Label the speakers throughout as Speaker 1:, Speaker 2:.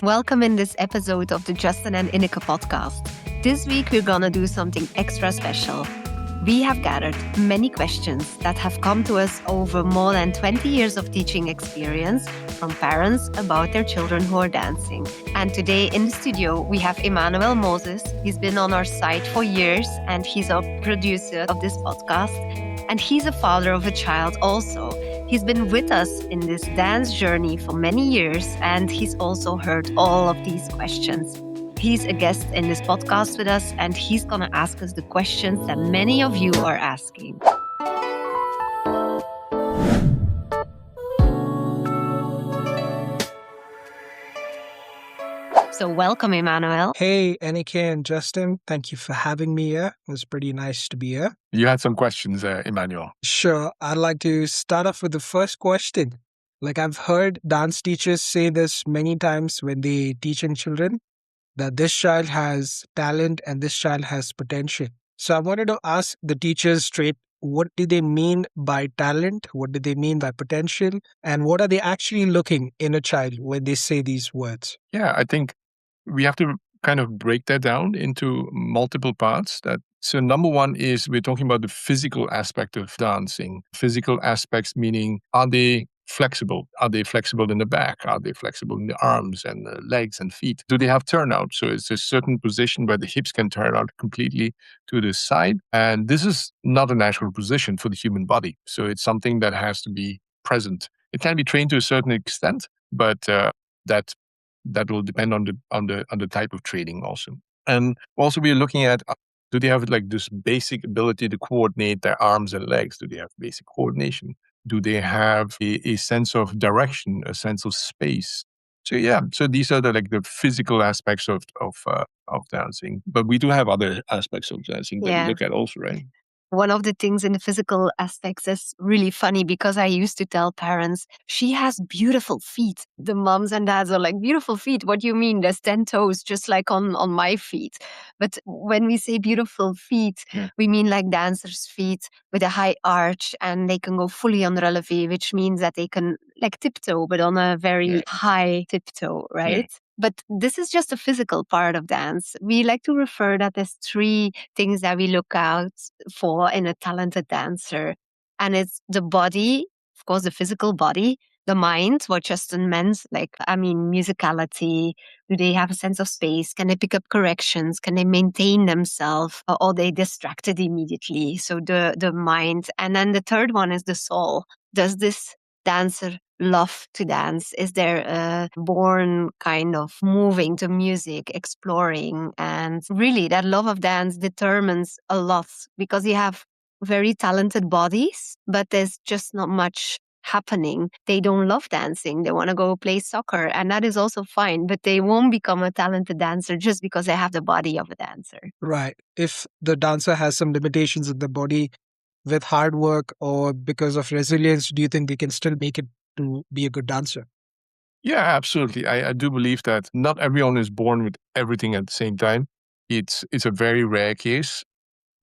Speaker 1: Welcome in this episode of the Justin and Ineke podcast. This week we're gonna do something extra special. We have gathered many questions that have come to us over more than 20 years of teaching experience from parents about their children who are dancing. And today in the studio we have Emmanuel Moses. He's been on our site for years and he's a producer of this podcast. And he's a father of a child also. He's been with us in this dance journey for many years, and he's also heard all of these questions. He's a guest in this podcast with us, and he's going to ask us the questions that many of you are asking. So welcome, Emmanuel.
Speaker 2: Hey, Ineke and Justin. Thank you for having me here. It was pretty nice to be here.
Speaker 3: You had some questions, Emmanuel.
Speaker 2: Sure. I'd like to start off with the first question. I've heard dance teachers say this many times when they teaching children, that this child has talent and this child has potential. So I wanted to ask the teachers straight, what do they mean by talent? What do they mean by potential? And what are they actually looking in a child when they say these words?
Speaker 3: Yeah, I think we have to kind of break that down into multiple parts. So number one is we're talking about the physical aspect of dancing. Physical aspects meaning, are they flexible? Are they flexible in the back? Are they flexible in the arms and the legs and feet? Do they have turnout? So it's a certain position where the hips can turn out completely to the side. And this is not a natural position for the human body. So it's something that has to be present. It can be trained to a certain extent, but that will depend on the type of training also. And also we're looking at, do they have this basic ability to coordinate their arms and legs? Do they have basic coordination? Do they have a sense of direction, a sense of space? So these are the physical aspects of dancing. But we do have other aspects of dancing that we look at also, right?
Speaker 1: One of the things in the physical aspects is really funny because I used to tell parents, she has beautiful feet. The moms and dads are like, beautiful feet? What do you mean? There's 10 toes, just like on my feet. But when we say beautiful feet, we mean like dancers' feet with a high arch and they can go fully on relevé, which means that they can tiptoe, but on a very high tiptoe, right? Yeah. But this is just a physical part of dance. We like to refer that as 3 things that we look out for in a talented dancer. And it's the body, of course, the physical body, the mind, what Justin meant, musicality. Do they have a sense of space? Can they pick up corrections? Can they maintain themselves? Or are they distracted immediately? So the mind. And then the third one is the soul. Does this dancer love to dance? Is there a born kind of moving to music, exploring? And really that love of dance determines a lot because you have very talented bodies, but there's just not much happening. They don't love dancing. They want to go play soccer and that is also fine, but they won't become a talented dancer just because they have the body of a dancer.
Speaker 2: Right. If the dancer has some limitations in the body, with hard work or because of resilience, do you think they can still make it to be a good dancer?
Speaker 3: Yeah, absolutely. I do believe that not everyone is born with everything at the same time. It's a very rare case.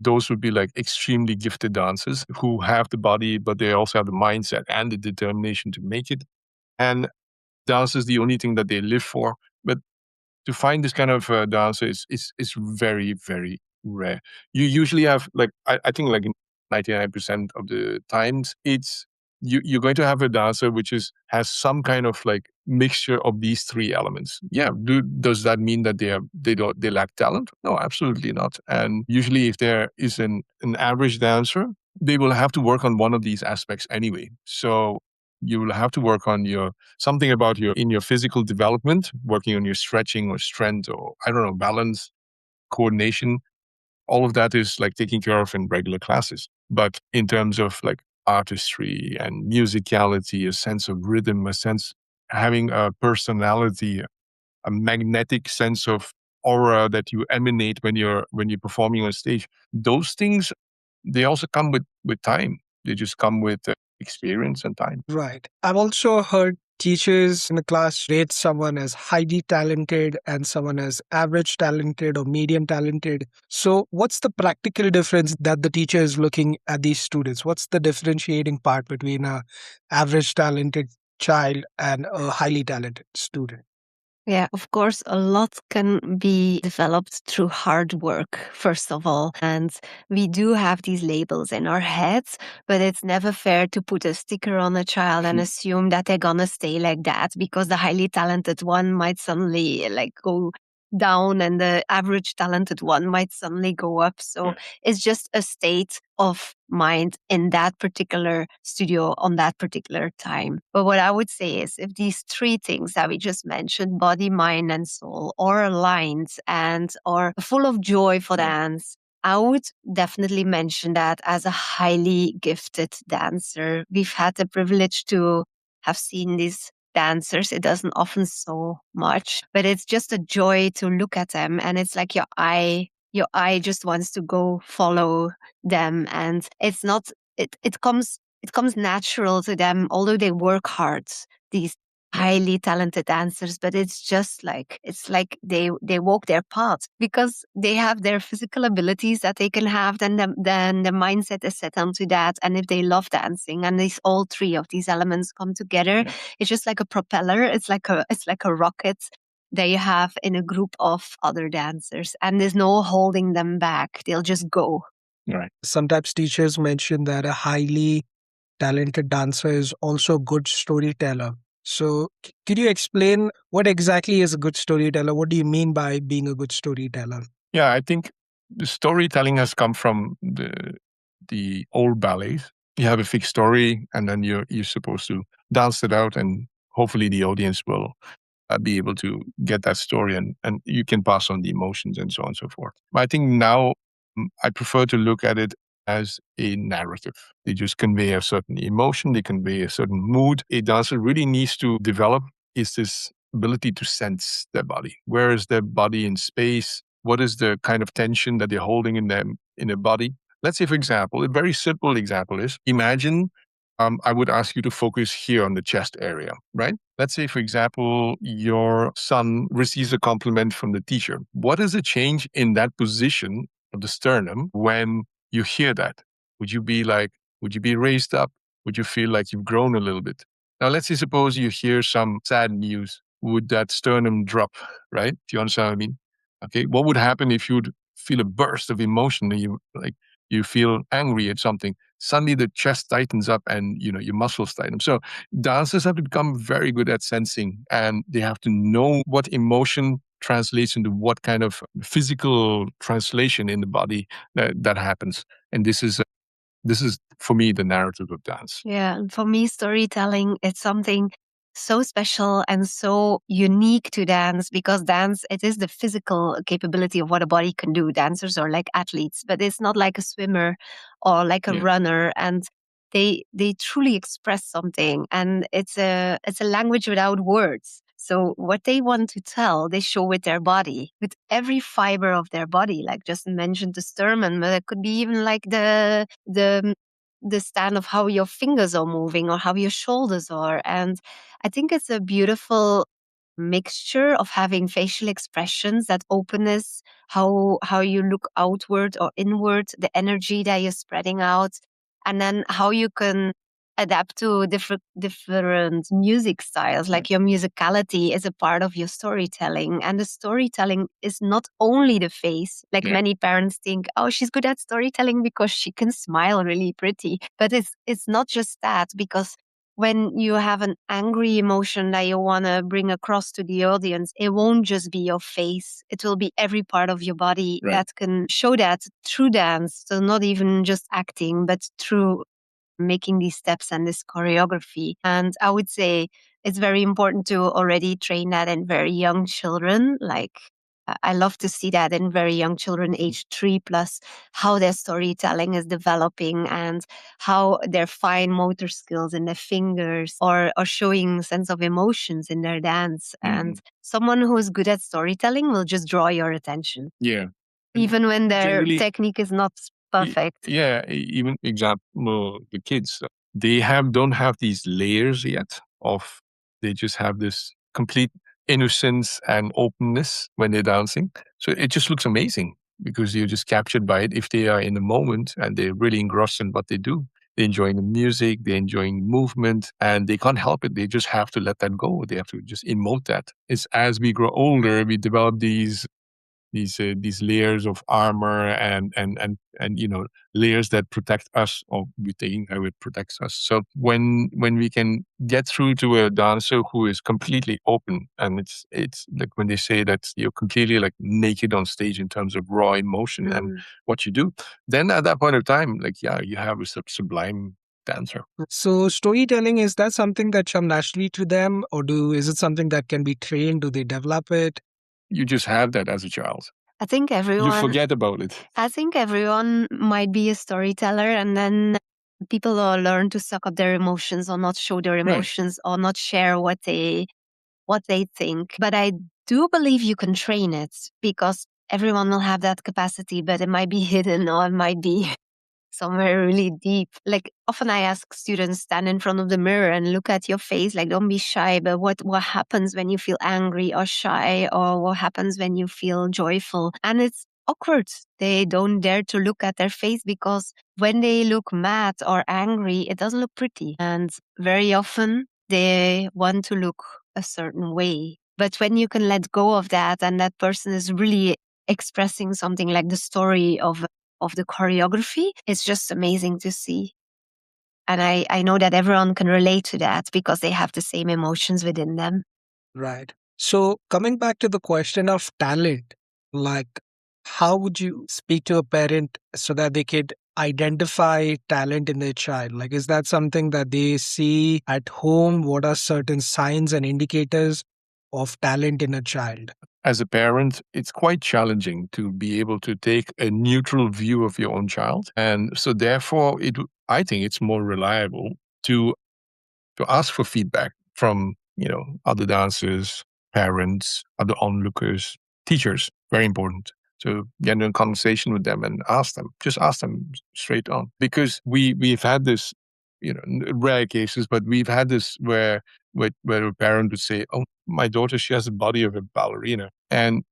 Speaker 3: Those would be extremely gifted dancers who have the body, but they also have the mindset and the determination to make it. And dance is the only thing that they live for. But to find this kind of dancer is very, very rare. You usually have I think 99% of the times, you're going to have a dancer which has some kind of mixture of these 3 elements. Yeah, does that mean that they lack talent? No, absolutely not. And usually, if there is an average dancer, they will have to work on one of these aspects anyway. So you will have to work on something about your physical development, working on your stretching or strength or balance, coordination. All of that is taken care of in regular classes. But in terms of artistry and musicality, a sense of rhythm, having a personality, a magnetic sense of aura that you emanate when you're performing on stage, those things, they also come with time. They just come with experience and time.
Speaker 2: Right. I've also heard teachers in a class rate someone as highly talented and someone as average talented or medium talented. So what's the practical difference that the teacher is looking at these students? What's the differentiating part between a average talented child and a highly talented student?
Speaker 1: Yeah, of course, a lot can be developed through hard work, first of all. And we do have these labels in our heads, but it's never fair to put a sticker on a child and assume that they're gonna stay like that, because the highly talented one might suddenly like go down and the average talented one might suddenly go up. So it's just a state of mind in that particular studio on that particular time. But what I would say is, if these three things that we just mentioned, body, mind, and soul, are aligned and are full of joy for dance, I would definitely mention that as a highly gifted dancer. We've had the privilege to have seen these dancers. It doesn't often so much, but it's just a joy to look at them. And it's like your eye just wants to go follow them. And it's not, it comes natural to them, although they work hard, these highly talented dancers, but it's like they walk their path because they have their physical abilities that they can have, then the mindset is set onto that. And if they love dancing and these all three of these elements come together, it's just like a propeller. It's like a rocket that you have in a group of other dancers, and there's no holding them back. They'll just go.
Speaker 3: Right.
Speaker 2: Sometimes teachers mention that a highly talented dancer is also a good storyteller. So, could you explain what exactly is a good storyteller? What do you mean by being a good storyteller?
Speaker 3: Yeah, I think the storytelling has come from the old ballets. You have a fixed story, and then you're supposed to dance it out, and hopefully the audience will be able to get that story, and you can pass on the emotions and so on and so forth. But I think now I prefer to look at it as a narrative. They just convey a certain emotion, they convey a certain mood. A dancer really needs to develop is this ability to sense their body. Where is their body in space? What is the kind of tension that they're holding in their body? Let's say, for example, a very simple example is imagine I would ask you to focus here on the chest area, right? Let's say, for example, your son receives a compliment from the teacher. What is the change in that position of the sternum when you hear that? Would you be raised up? Would you feel like you've grown a little bit? Now, let's say, suppose you hear some sad news. Would that sternum drop, right? Do you understand what I mean? Okay. What would happen if you'd feel a burst of emotion and you feel angry at something? Suddenly the chest tightens up and your muscles tighten. So dancers have to become very good at sensing, and they have to know what emotion translates into what kind of physical translation in the body that happens. And this is for me the narrative of dance.
Speaker 1: Yeah, and for me, storytelling, it's something so special and so unique to dance, because dance, it is the physical capability of what a body can do. Dancers are like athletes, but it's not like a swimmer or like a runner. And they truly express something, and it's a language without words. So what they want to tell, they show with their body, with every fiber of their body. Like Justin mentioned the sternum, but it could be even like the stand of how your fingers are moving or how your shoulders are. And I think it's a beautiful mixture of having facial expressions, that openness, how you look outward or inward, the energy that you're spreading out, and then how you can adapt to different music styles. Like your musicality is a part of your storytelling, and the storytelling is not only the face. Like many parents think, oh, she's good at storytelling because she can smile really pretty, but it's not just that. Because when you have an angry emotion that you want to bring across to the audience, it won't just be your face. It will be every part of your body that can show that through dance. So not even just acting, but through making these steps and this choreography. And I would say it's very important to already train that in very young children. Like I love to see that in very young children, age 3+, how their storytelling is developing and how their fine motor skills in their fingers are showing sense of emotions in their dance. And someone who is good at storytelling will just draw your attention.
Speaker 3: Yeah.
Speaker 1: Even when their
Speaker 3: Generally,
Speaker 1: technique is not perfect.
Speaker 3: Even example, the kids, they don't have these layers yet of, they just have this complete innocence and openness when they're dancing. So it just looks amazing because you're just captured by it. If they are in the moment and they're really engrossed in what they do, They're enjoying the music, they're enjoying movement, and they can't help it. They just have to let that go. They have to just emote that. It's as we grow older, we develop these layers of armor and layers that protect us, or we think how it protects us. So when we can get through to a dancer who is completely open, and it's like when they say that you're completely like naked on stage in terms of raw emotion and what you do, then at that point of time, like, yeah, you have a sublime dancer.
Speaker 2: So storytelling, is that something that comes naturally to them, or is it something that can be trained? Do they develop it?
Speaker 3: You just have that as a child.
Speaker 1: I think
Speaker 3: You
Speaker 1: everyone
Speaker 3: forget about it.
Speaker 1: I think everyone might be a storyteller, and then people will learn to suck up their emotions or not show their
Speaker 3: Right.
Speaker 1: emotions or not share what they think. But I do believe you can train it, because everyone will have that capacity, but it might be hidden or it might be somewhere really deep. Like, often I ask students, stand in front of the mirror and look at your face. Like, don't be shy, but what happens when you feel angry or shy, or what happens when you feel joyful? And it's awkward. They don't dare to look at their face, because when they look mad or angry, it doesn't look pretty. And very often they want to look a certain way. But when you can let go of that, and that person is really expressing something, like the story of the choreography, it's just amazing to see. And I know that everyone can relate to that, because they have the same emotions within them.
Speaker 2: Right. So coming back to the question of talent, like, how would you speak to a parent so that they could identify talent in their child? Like, is that something that they see at home? What are certain signs and indicators of talent in a child?
Speaker 3: As a parent, it's quite challenging to be able to take a neutral view of your own child. And so therefore, I think it's more reliable to ask for feedback from, other dancers, parents, other onlookers, teachers. Very important to get in a conversation with them and just ask them straight on. Because we've had this, rare cases, but we've had this where a parent would say, "Oh, my daughter, she has the body of a ballerina," and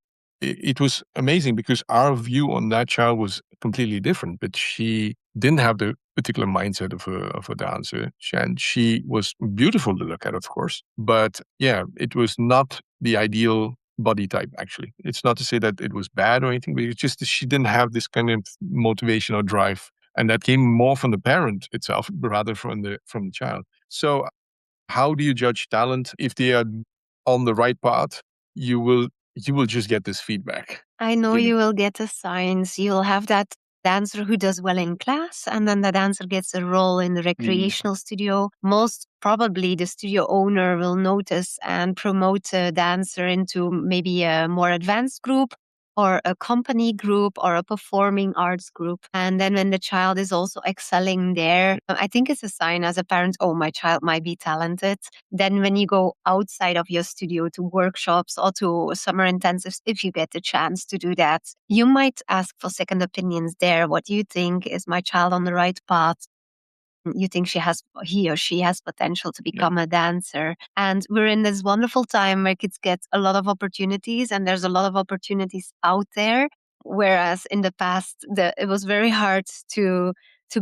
Speaker 3: it was amazing because our view on that child was completely different. But she didn't have the particular mindset of a dancer, and she was beautiful to look at, of course. But yeah, it was not the ideal body type. Actually, it's not to say that it was bad or anything, but it's just that she didn't have this kind of motivation or drive, and that came more from the parent itself rather from the child. So how do you judge talent? If they are on the right path, you will just get this feedback.
Speaker 1: I know
Speaker 3: Really.
Speaker 1: you will get the signs. You'll have that dancer who does well in class, and then the dancer gets a role in the recreational studio. Most probably, the studio owner will notice and promote a dancer into maybe a more advanced group, or a company group, or a performing arts group. And then when the child is also excelling there, I think it's a sign as a parent, oh, my child might be talented. Then when you go outside of your studio to workshops or to summer intensives, if you get the chance to do that, you might ask for second opinions there. What do you think? Is my child on the right path? You think he or she has potential to become a dancer. And we're in this wonderful time where kids get a lot of opportunities, and there's a lot of opportunities out there. Whereas in the past, it was very hard to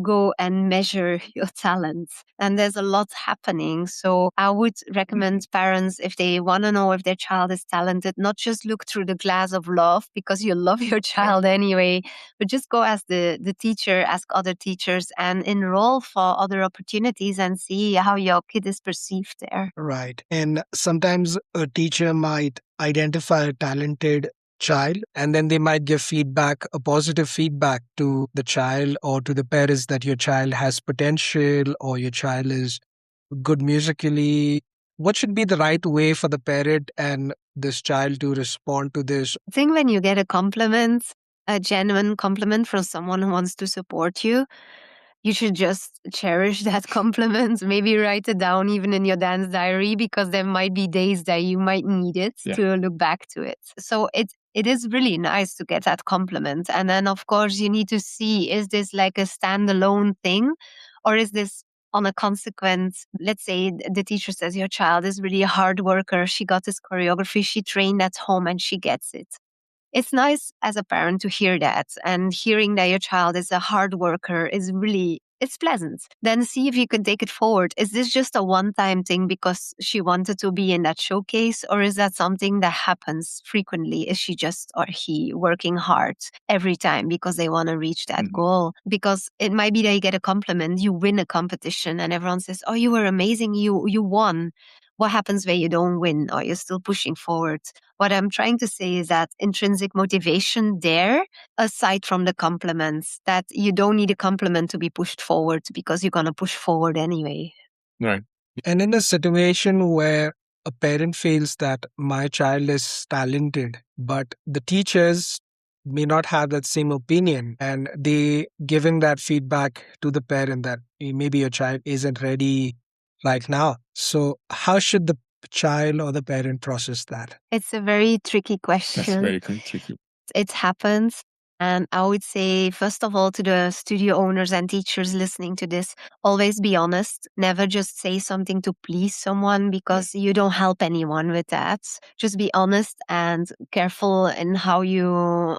Speaker 1: go and measure your talents. And there's a lot happening. So I would recommend parents, if they want to know if their child is talented, not just look through the glass of love, because you love your child anyway, but just go as the teacher, ask other teachers, and enroll for other opportunities and see how your kid is perceived there.
Speaker 2: Right. And sometimes a teacher might identify a talented child, and then they might give feedback, a positive feedback to the child or to the parents, that your child has potential or your child is good musically. What should be the right way for the parent and this child to respond to this?
Speaker 1: I think when you get a compliment, a genuine compliment from someone who wants to support you should just cherish that compliment. Maybe write it down even in your dance diary, because there might be days that you might need it to look back to it. So it is really nice to get that compliment. And then, of course, you need to see, is this like a standalone thing, or is this on a consequence? Let's say the teacher says your child is really a hard worker. She got this choreography, she trained at home, and she gets it. It's nice as a parent to hear that, and hearing that your child is a hard worker is really it's pleasant. Then see if you can take it forward. Is this just a one-time thing because she wanted to be in that showcase, or is that something that happens frequently? Is she just or he working hard every time because they want to reach that goal? Because it might be they get a compliment, you win a competition, and everyone says, "Oh, you were amazing, you won." What happens when you don't win or you're still pushing forward? What I'm trying to say is that intrinsic motivation there, aside from the compliments, that you don't need a compliment to be pushed forward because you're going to push forward anyway.
Speaker 3: Right.
Speaker 2: And in a situation where a parent feels that my child is talented, but the teachers may not have that same opinion, and they giving that feedback to the parent that maybe your child isn't ready right now. So how should the child or the parent process that?
Speaker 1: It's a very tricky question.
Speaker 3: That's very tricky.
Speaker 1: It happens. And I would say, first of all, to the studio owners and teachers listening to this, always be honest. Never just say something to please someone because you don't help anyone with that. Just be honest and careful in how you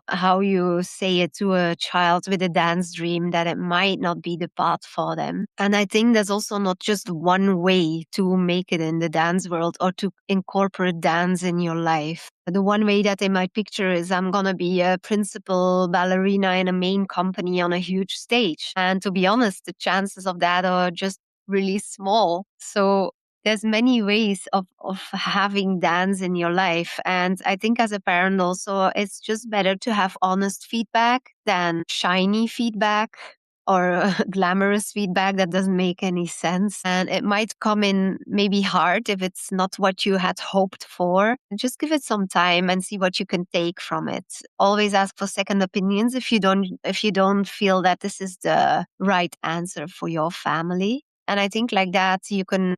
Speaker 1: say it to a child with a dance dream, that it might not be the path for them. And I think there's also not just one way to make it in the dance world or to incorporate dance in your life. The one way that they might picture is, I'm going to be a principal ballerina in a main company on a huge stage. And to be honest, the chances of that are just really small. So there's many ways of having dance in your life. And I think as a parent also, it's just better to have honest feedback than shiny feedback or glamorous feedback that doesn't make any sense. And it might come in maybe hard if it's not what you had hoped for. Just give it some time and see what you can take from it. Always ask for second opinions if you don't feel that this is the right answer for your family. And I think like that you can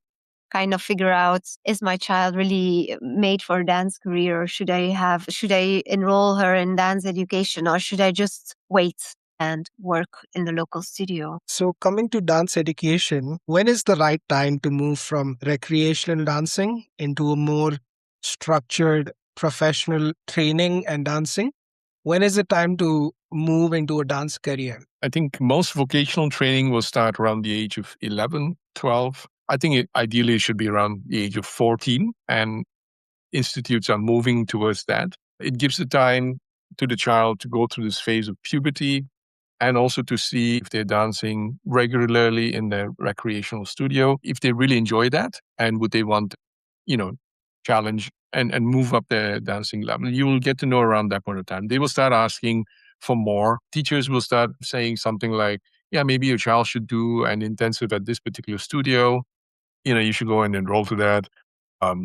Speaker 1: kind of figure out, is my child really made for a dance career, or should I enroll her in dance education, or should I just wait and work in the local studio?
Speaker 2: So, coming to dance education, when is the right time to move from recreational dancing into a more structured professional training and dancing? When is it time to move into a dance career?
Speaker 3: I think most vocational training will start around the age of 11, 12. I think ideally it should be around the age of 14, and institutes are moving towards that. It gives the time to the child to go through this phase of puberty, and also to see if they're dancing regularly in their recreational studio, if they really enjoy that, and would they want, challenge and move up their dancing level. You will get to know around that point of time. They will start asking for more. Teachers will start saying something like, yeah, maybe your child should do an intensive at this particular studio. You should go and enroll to that.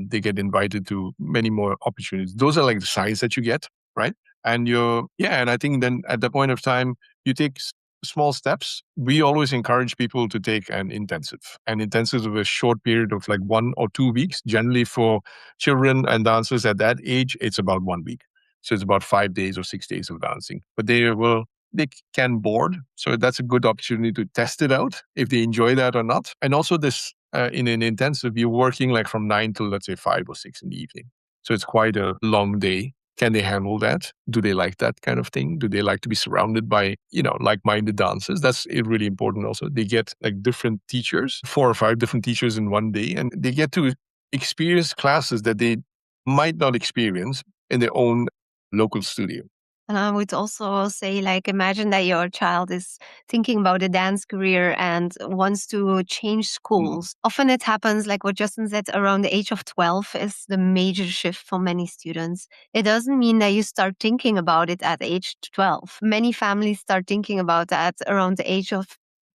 Speaker 3: They get invited to many more opportunities. Those are like the signs that you get, right? And and I think then at the point of time, you take small steps. We always encourage people to take an intensive. An intensive of a short period of like 1 or 2 weeks. Generally for children and dancers at that age, it's about 1 week. So it's about 5 days or 6 days of dancing. But they can board. So that's a good opportunity to test it out if they enjoy that or not. And also this, in an intensive, you're working like from 9 till, let's say, 5 or 6 in the evening. So it's quite a long day. Can they handle that? Do they like that kind of thing? Do they like to be surrounded by, like-minded dancers? That's really important also. They get like different teachers, 4 or 5 different teachers in one day, and they get to experience classes that they might not experience in their own local studio.
Speaker 1: And I would also say, like, imagine that your child is thinking about a dance career and wants to change schools. Often it happens, like what Justin said, around the age of 12 is the major shift for many students. It doesn't mean that you start thinking about it at age 12. Many families start thinking about that around the age of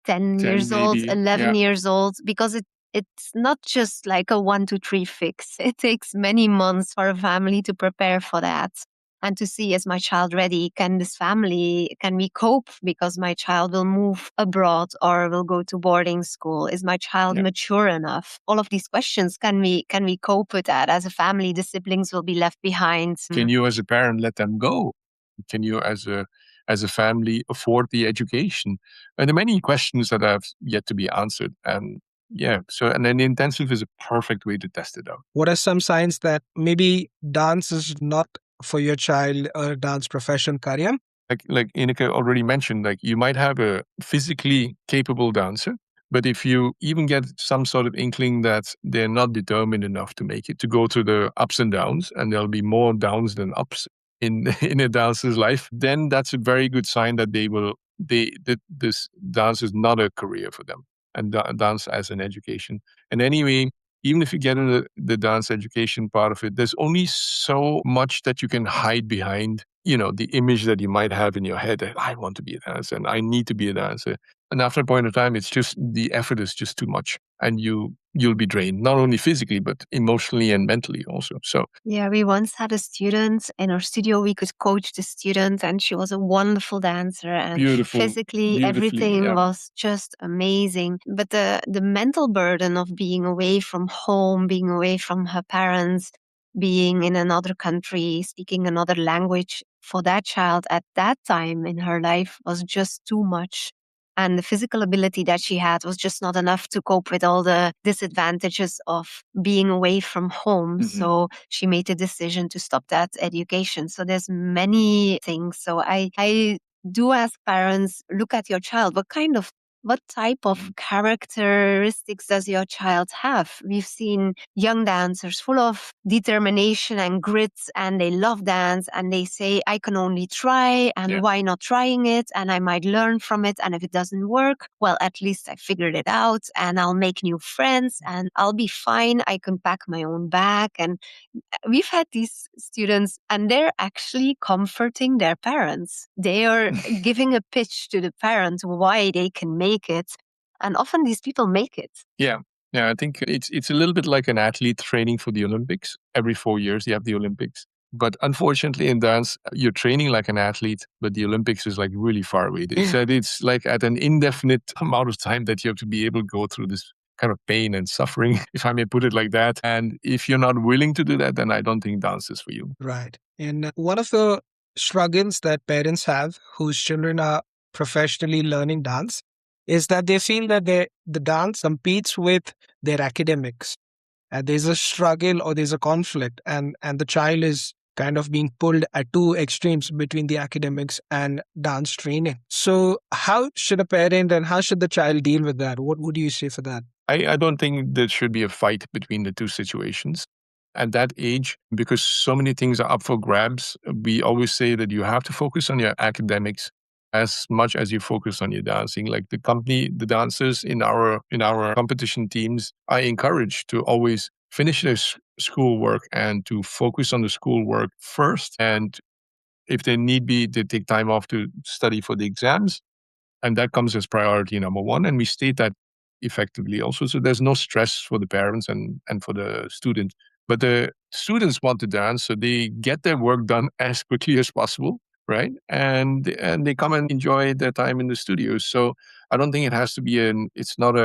Speaker 1: 10 years old,
Speaker 3: maybe,
Speaker 1: 11
Speaker 3: yeah.
Speaker 1: years old, because it's not just like a 1, 2, 3 fix. It takes many months for a family to prepare for that. And to see, is my child ready? Can we cope because my child will move abroad or will go to boarding school? Is my child mature enough? All of these questions, can we cope with that? As a family, the siblings will be left behind.
Speaker 3: Can you as a parent let them go? Can you as a family afford the education? And there are many questions that have yet to be answered. And and then the intensive is a perfect way to test it out.
Speaker 2: What are some signs that maybe dance is not for your child a dance profession career?
Speaker 3: like Ineke already mentioned, like you might have a physically capable dancer, but if you even get some sort of inkling that they're not determined enough to make it, to go through the ups and downs, and there'll be more downs than ups in in a dancer's life, then that's a very good sign that this dance is not a career for them, and dance as an education. And anyway, even if you get into the dance education part of it, there's only so much that you can hide behind, the image that you might have in your head that I want to be a dancer and I need to be a dancer. And after a point of time, it's just the effort is just too much, and you'll be drained, not only physically but emotionally and mentally also. So
Speaker 1: Yeah, we once had a student in our studio. We could coach the student, and she was a wonderful dancer. And physically,
Speaker 3: beautifully,
Speaker 1: everything
Speaker 3: yeah.
Speaker 1: was just amazing. But the mental burden of being away from home, being away from her parents, being in another country, speaking another language for that child at that time in her life was just too much. And the physical ability that she had was just not enough to cope with all the disadvantages of being away from home. So she made the decision to stop that education. So there's many things. So I do ask parents, look at your child. What type of characteristics does your child have? We've seen young dancers full of determination and grit, and they love dance, and they say, I can only try, and why not trying it? And I might learn from it. And if it doesn't work, well, at least I figured it out, and I'll make new friends, and I'll be fine. I can pack my own bag. And we've had these students, and they're actually comforting their parents. They are giving a pitch to the parents why they can make it. And often these people make it.
Speaker 3: Yeah. Yeah, I think it's a little bit like an athlete training for the Olympics. Every 4 years you have the Olympics. But unfortunately in dance, you're training like an athlete, but the Olympics is like really far away. They said it's like at an indefinite amount of time that you have to be able to go through this kind of pain and suffering, if I may put it like that. And if you're not willing to do that, then I don't think dance is for you.
Speaker 2: Right. And one of the struggles that parents have whose children are professionally learning dance is that they feel that the dance competes with their academics. There's a struggle or there's a conflict, and the child is kind of being pulled at two extremes between the academics and dance training. So how should a parent and how should the child deal with that? What would you say for that?
Speaker 3: I don't think there should be a fight between the two situations. At that age, because so many things are up for grabs, we always say that you have to focus on your academics as much as you focus on your dancing. Like the dancers in our competition teams are encouraged to always finish their schoolwork and to focus on the schoolwork first. And if they need be, they take time off to study for the exams. And that comes as priority number one. And we state that effectively also. So there's no stress for the parents and for the student. But the students want to dance, so they get their work done as quickly as possible, right? And they come and enjoy their time in the studios. So I don't think it has to be it's not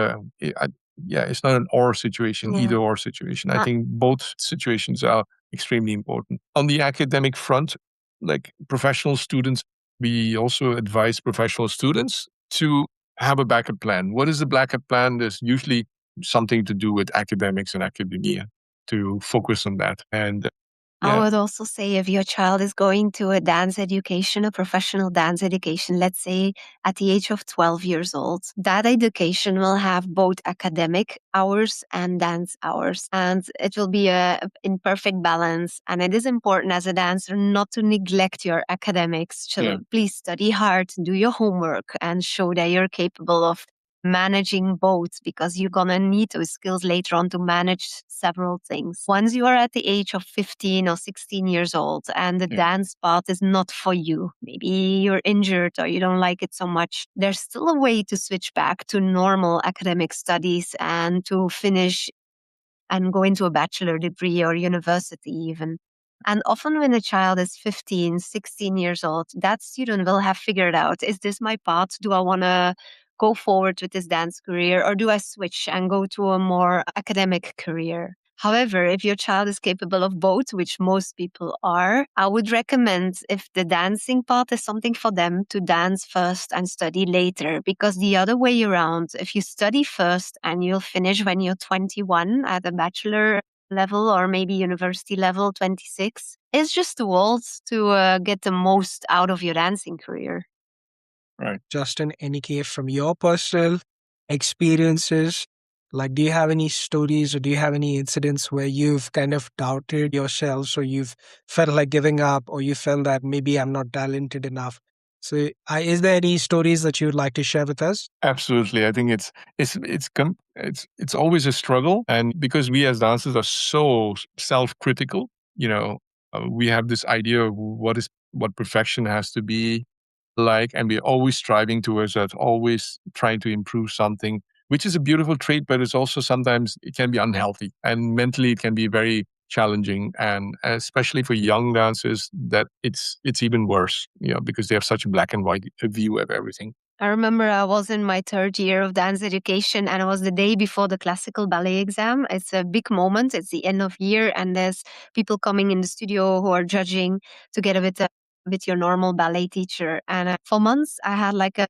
Speaker 3: it's not an or situation, either or situation. I think both situations are extremely important. On the academic front, like professional students, we also advise professional students to have a backup plan. What is the backup plan? There's usually something to do with academics and academia to focus on that. And
Speaker 1: I would also say if your child is going to a dance education, a professional dance education, let's say at the age of 12 years old, that education will have both academic hours and dance hours. And it will be in perfect balance. And it is important as a dancer not to neglect your academics. So please study hard, do your homework, and show that you're capable of managing both, because you're going to need those skills later on to manage several things. Once you are at the age of 15 or 16 years old and the dance path is not for you, maybe you're injured or you don't like it so much, there's still a way to switch back to normal academic studies and to finish and go into a bachelor degree or university even. And often when a child is 15, 16 years old, that student will have figured out, is this my path? Do I want to go forward with this dance career, or do I switch and go to a more academic career? However, if your child is capable of both, which most people are, I would recommend, if the dancing path is something for them, to dance first and study later. Because the other way around, if you study first and you'll finish when you're 21 at a bachelor level or maybe university level, 26, is just the walls to get the most out of your dancing career.
Speaker 3: Right.
Speaker 2: Justin Ineke, from your personal experiences, like, do you have any stories or do you have any incidents where you've kind of doubted yourself, or you've felt like giving up, or you felt that maybe I'm not talented enough? So, is there any stories that you'd like to share with us?
Speaker 3: Absolutely. I think it's always a struggle, and because we as dancers are so self-critical, we have this idea of what perfection has to be like, and we're always striving towards that, always trying to improve something, which is a beautiful trait, but it's also sometimes it can be unhealthy, and mentally it can be very challenging, and especially for young dancers, that it's even worse, because they have such a black and white view of everything.
Speaker 1: I remember I was in my third year of dance education, and it was the day before the classical ballet exam. It's a big moment. It's the end of year, and there's people coming in the studio who are judging together with your normal ballet teacher. And for months, I had like a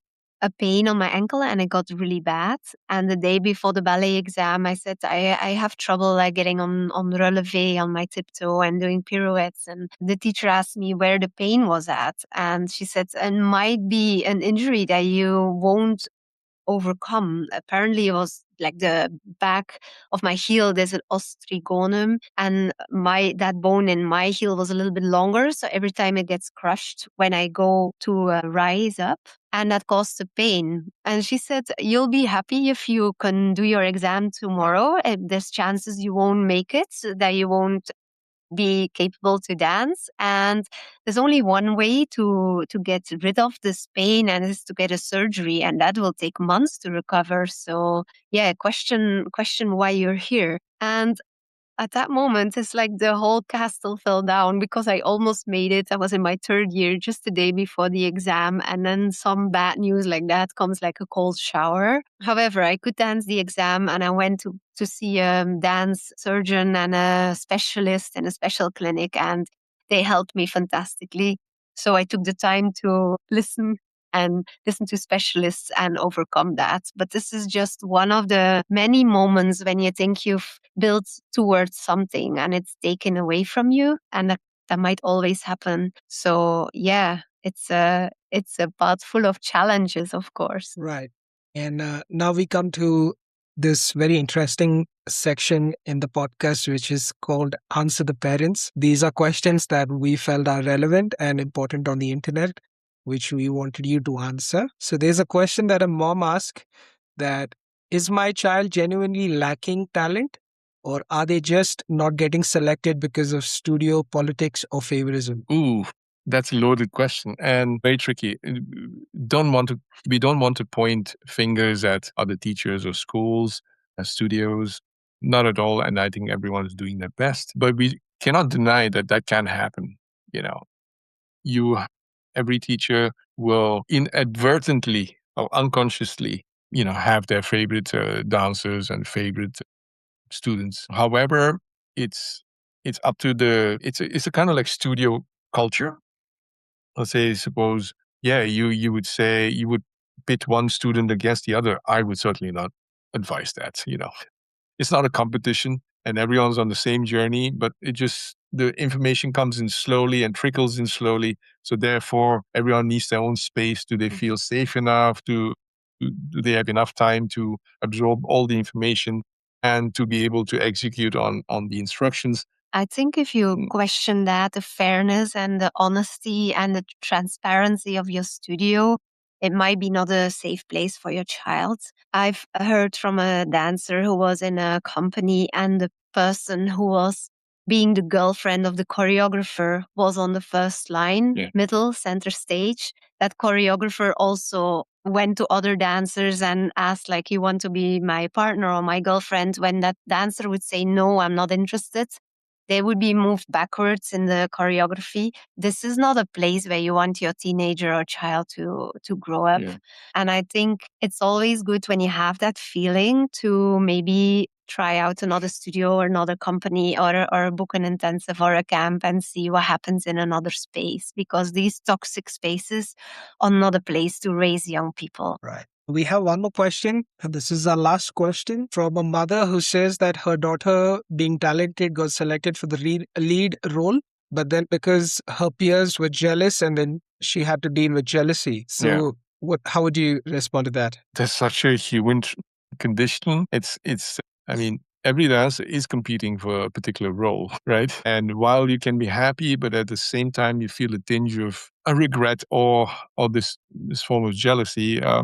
Speaker 1: pain on my ankle, and it got really bad. And the day before the ballet exam, I said I have trouble like getting on relevé on my tiptoe and doing pirouettes. And the teacher asked me where the pain was at, and she said it might be an injury that you won't overcome. Apparently, it was like the back of my heel. There's an ostrigonum, and that bone in my heel was a little bit longer. So every time it gets crushed when I go to rise up, and that caused the pain. And she said, "You'll be happy if you can do your exam tomorrow. There's chances you won't make it, that you won't be capable to dance, and there's only one way to get rid of this pain, and is to get a surgery, and that will take months to recover. So yeah, question why you're here." And at that moment, it's like the whole castle fell down, because I almost made it. I was in my third year, just the day before the exam. And then some bad news like that comes like a cold shower. However, I could dance the exam, and I went to see a dance surgeon and a specialist in a special clinic, and they helped me fantastically. So I took the time to listen to specialists and overcome that. But this is just one of the many moments when you think you've built towards something and it's taken away from you, and that might always happen. So yeah, it's a path full of challenges, of course.
Speaker 2: Right. And now we come to this very interesting section in the podcast, which is called Answer the Parents. These are questions that we felt are relevant and important on the internet, which we wanted you to answer. So there's a question that a mom asked, that is my child genuinely lacking talent, or are they just not getting selected because of studio politics or favoritism?
Speaker 3: Ooh, that's a loaded question and very tricky. We don't want to point fingers at other teachers or schools, studios, not at all. And I think everyone is doing their best, but we cannot deny that that can happen. You know, you, every teacher will inadvertently or unconsciously, have their favorite dancers and favorite students. However, it's up to it's a kind of like studio culture. Let's say, suppose, yeah, you would say you would pit one student against the other. I would certainly not advise that. It's not a competition, and everyone's on the same journey, but the information comes in slowly and trickles in slowly. So therefore, everyone needs their own space. Do they feel safe enough do they have enough time to absorb all the information and to be able to execute on the instructions?
Speaker 1: I think if you question that, the fairness and the honesty and the transparency of your studio, it might be not a safe place for your child. I've heard from a dancer who was in a company, and the person who was being the girlfriend of the choreographer was on the first line,
Speaker 3: Yeah.
Speaker 1: middle, center stage. That choreographer also went to other dancers and asked, like, you want to be my partner or my girlfriend? When that dancer would say, no, I'm not interested, they would be moved backwards in the choreography. This is not a place where you want your teenager or child to grow up.
Speaker 3: Yeah.
Speaker 1: And I think it's always good when you have that feeling to maybe try out another studio or another company, or book an intensive or a camp and see what happens in another space, because these toxic spaces are not a place to raise young people.
Speaker 2: Right. We have one more question. This is our last question from a mother who says that her daughter, being talented, got selected for the lead role, but then because her peers were jealous and then she had to deal with jealousy. So, how would you respond to that?
Speaker 3: That's such a human condition. I mean, every dancer is competing for a particular role, right? And while you can be happy, but at the same time, you feel a tinge of a regret or this form of jealousy. I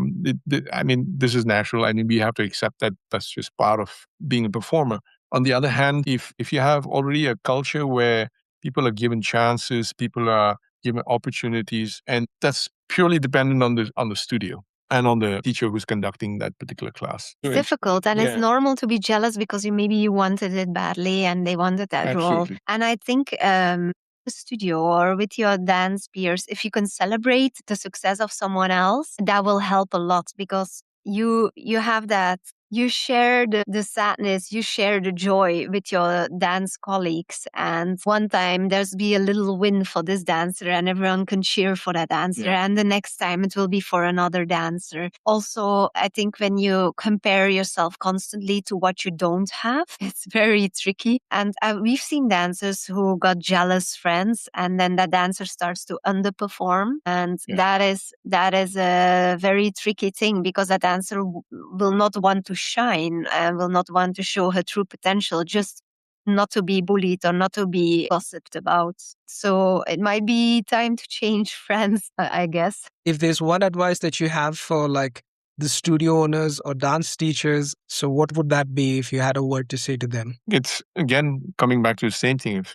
Speaker 3: mean, this is natural. I mean, we have to accept that that's just part of being a performer. On the other hand, if you have already a culture where people are given chances, people are given opportunities, and that's purely dependent on the studio and on the teacher who's conducting that particular class.
Speaker 1: It's difficult, and it's normal to be jealous because maybe you wanted it badly and they wanted that role.
Speaker 3: Absolutely.
Speaker 1: And I think the studio or with your dance peers, if you can celebrate the success of someone else, that will help a lot because you have that. You share the sadness, you share the joy with your dance colleagues. And one time there's be a little win for this dancer and everyone can cheer for that dancer.
Speaker 3: Yeah.
Speaker 1: And the next time it will be for another dancer. Also, I think when you compare yourself constantly to what you don't have, it's very tricky. And we've seen dancers who got jealous friends and then that dancer starts to underperform. And that is a very tricky thing because that dancer will not want to shine and will not want to show her true potential, just not to be bullied or not to be gossiped about. So it might be time to change friends, I guess.
Speaker 2: If there's one advice that you have for like the studio owners or dance teachers, so what would that be if you had a word to say to them?
Speaker 3: It's again coming back to the same thing.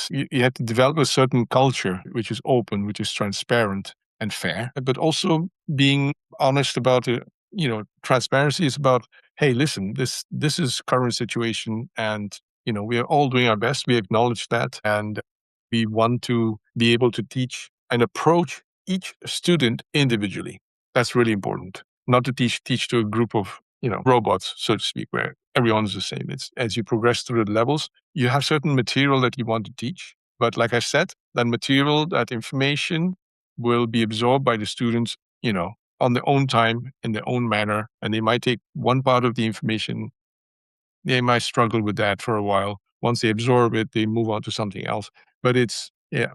Speaker 3: You have to develop a certain culture which is open, which is transparent and fair, but also being honest about it. Transparency is about, hey, listen, this is current situation, and we are all doing our best. We acknowledge that, and we want to be able to teach and approach each student individually. That's really important. Not to teach to a group of robots, so to speak, where everyone's the same. It's as you progress through the levels, you have certain material that you want to teach, but like I said, that material, that information will be absorbed by the students, on their own time, in their own manner, and they might take one part of the information. They might struggle with that for a while. Once they absorb it, they move on to something else. But it's, yeah.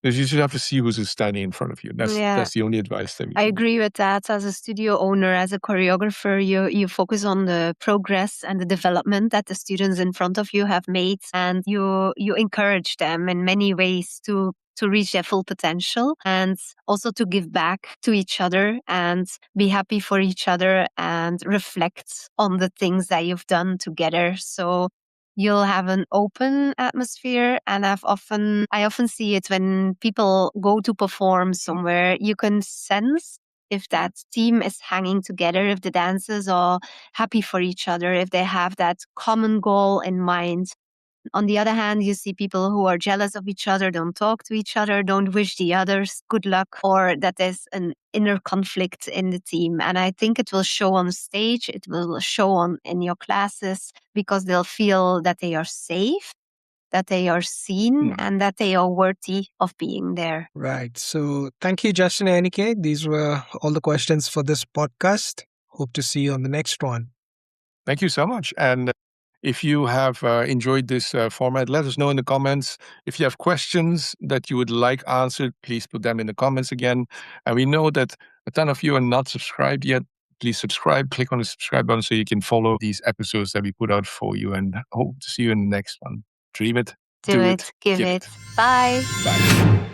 Speaker 3: You just have to see who's standing in front of you. That's the only advice that we
Speaker 1: I
Speaker 3: can
Speaker 1: agree with that. As a studio owner, as a choreographer, you focus on the progress and the development that the students in front of you have made, and you encourage them in many ways to reach their full potential and also to give back to each other and be happy for each other and reflect on the things that you've done together. So you'll have an open atmosphere, and I often see it when people go to perform somewhere. You can sense if that team is hanging together, if the dancers are happy for each other, if they have that common goal in mind. On the other hand, you see people who are jealous of each other, don't talk to each other, don't wish the others good luck, or that there's an inner conflict in the team. And I think it will show on stage, it will show in your classes, because they'll feel that they are safe, that they are seen, and that they are worthy of being there.
Speaker 2: Right. So thank you, Justin and Ineke. These were all the questions for this podcast. Hope to see you on the next one.
Speaker 3: Thank you so much. And if you have enjoyed this format, let us know in the comments. If you have questions that you would like answered, please put them in the comments again. And we know that a ton of you are not subscribed yet. Please subscribe, click on the subscribe button so you can follow these episodes that we put out for you, and hope to see you in the next one. Dream it,
Speaker 1: Do it, give it. Bye.
Speaker 3: Bye.